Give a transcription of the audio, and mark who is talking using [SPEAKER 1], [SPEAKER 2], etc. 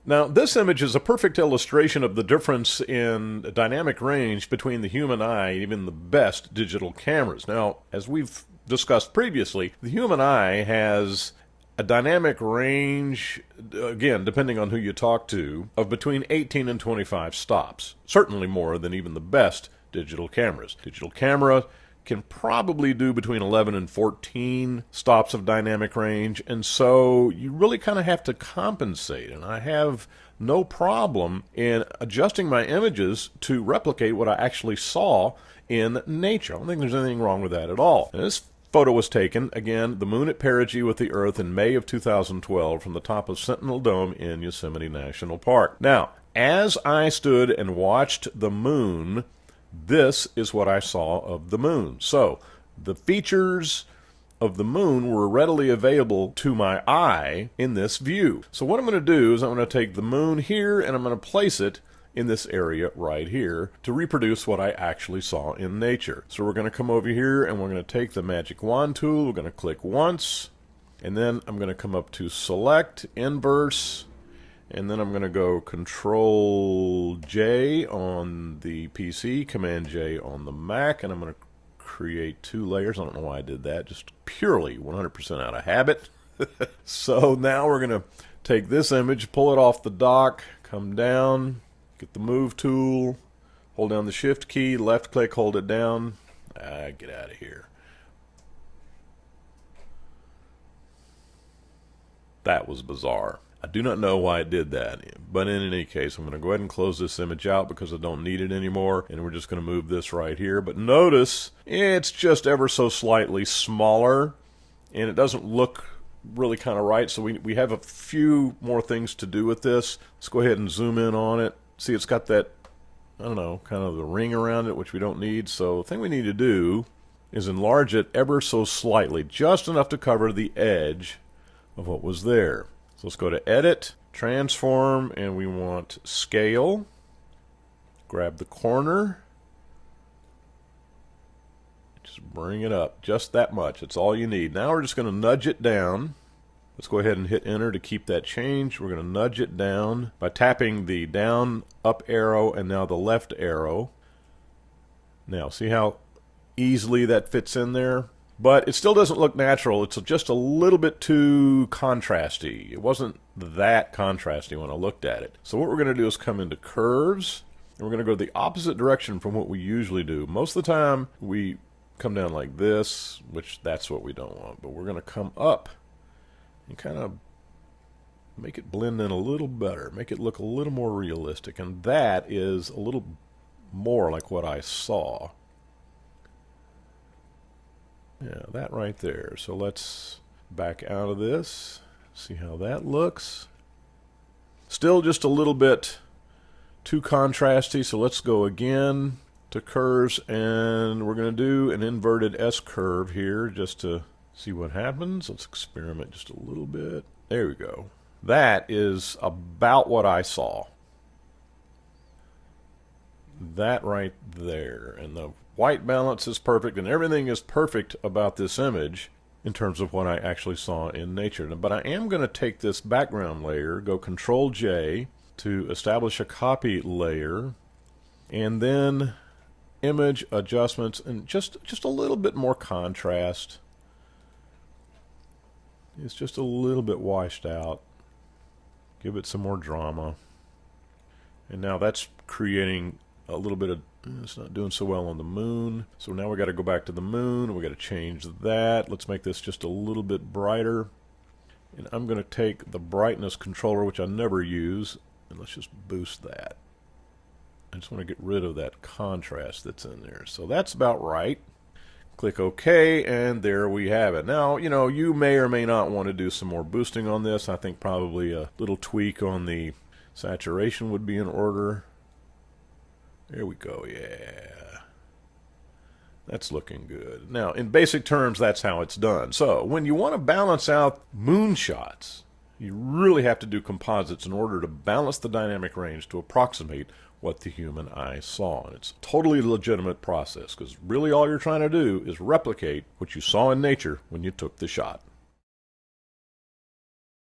[SPEAKER 1] Now, this image is a perfect illustration of the difference in dynamic range between the human eye and even the best digital cameras. Now, as we've discussed previously, the human eye has a dynamic range, again, depending on who you talk to, of between 18 and 25 stops. Certainly more than even the best digital cameras. Digital camera can probably do between 11 and 14 stops of dynamic range, and so you really kind of have to compensate. And I have no problem in adjusting my images to replicate what I actually saw in nature. I don't think there's anything wrong with that at all. And this photo was taken, again, the moon at perigee with the Earth in May of 2012 from the top of Sentinel Dome in Yosemite National Park. Now, as I stood and watched the moon, this is what I saw of the moon. So, the features of the moon were readily available to my eye in this view. So what I'm going to do is I'm going to take the moon here and I'm going to place it in this area right here to reproduce what I actually saw in nature. So we're going to come over here and we're going to take the magic wand tool. We're going to click once, and then I'm going to come up to select, inverse, and then I'm going to go Control J on the PC, Command J on the Mac, and I'm going to create two layers. I don't know why I did that, just purely 100% out of habit. So now we're going to take this image, pull it off the dock, come down, get the Move tool, hold down the Shift key, left click, hold it down. Get out of here. That was bizarre. I do not know why it did that, but in any case, I'm going to go ahead and close this image out because I don't need it anymore, and we're just going to move this right here. But notice it's just ever so slightly smaller, and it doesn't look really kind of right, so we have a few more things to do with this. Let's go ahead and zoom in on it. See, it's got that, I don't know, kind of the ring around it, which we don't need. So the thing we need to do is enlarge it ever so slightly, just enough to cover the edge of what was there. So let's go to Edit, Transform, and we want Scale. Grab the corner. Just bring it up just that much. That's all you need. Now we're just going to nudge it down. Let's go ahead and hit Enter to keep that change. We're going to nudge it down by tapping the down, up arrow, and now the left arrow. Now, see how easily that fits in there? But it still doesn't look natural. It's just a little bit too contrasty. It wasn't that contrasty when I looked at it. So what we're going to do is come into Curves, and we're going to go the opposite direction from what we usually do. Most of the time, we come down like this, which that's what we don't want. But we're going to come up and kind of make it blend in a little better, make it look a little more realistic. And that is a little more like what I saw. Yeah, that right there. So let's back out of this, see how that looks. Still just a little bit too contrasty, so let's go again to Curves, and we're going to do an inverted S-curve here just to see what happens. Let's experiment just a little bit. There we go. That is about what I saw. That right there. And the white balance is perfect, and everything is perfect about this image in terms of what I actually saw in nature. But I am going to take this background layer, go Control J to establish a copy layer, and then image adjustments, and just a little bit more contrast. It's just a little bit washed out. Give it some more drama. And now that's creating a little bit of, it's not doing so well on the moon. So now we got to go back to the moon. We got to change that. Let's make this just a little bit brighter. And I'm going to take the brightness controller, which I never use, and let's just boost that. I just want to get rid of that contrast that's in there. So that's about right. Click OK, and there we have it. Now, you may or may not want to do some more boosting on this. I think probably a little tweak on the saturation would be in order. There we go, yeah. That's looking good. Now, in basic terms, that's how it's done. So, when you want to balance out moonshots, you really have to do composites in order to balance the dynamic range to approximate what the human eye saw. And it's a totally legitimate process, because really all you're trying to do is replicate what you saw in nature when you took the shot.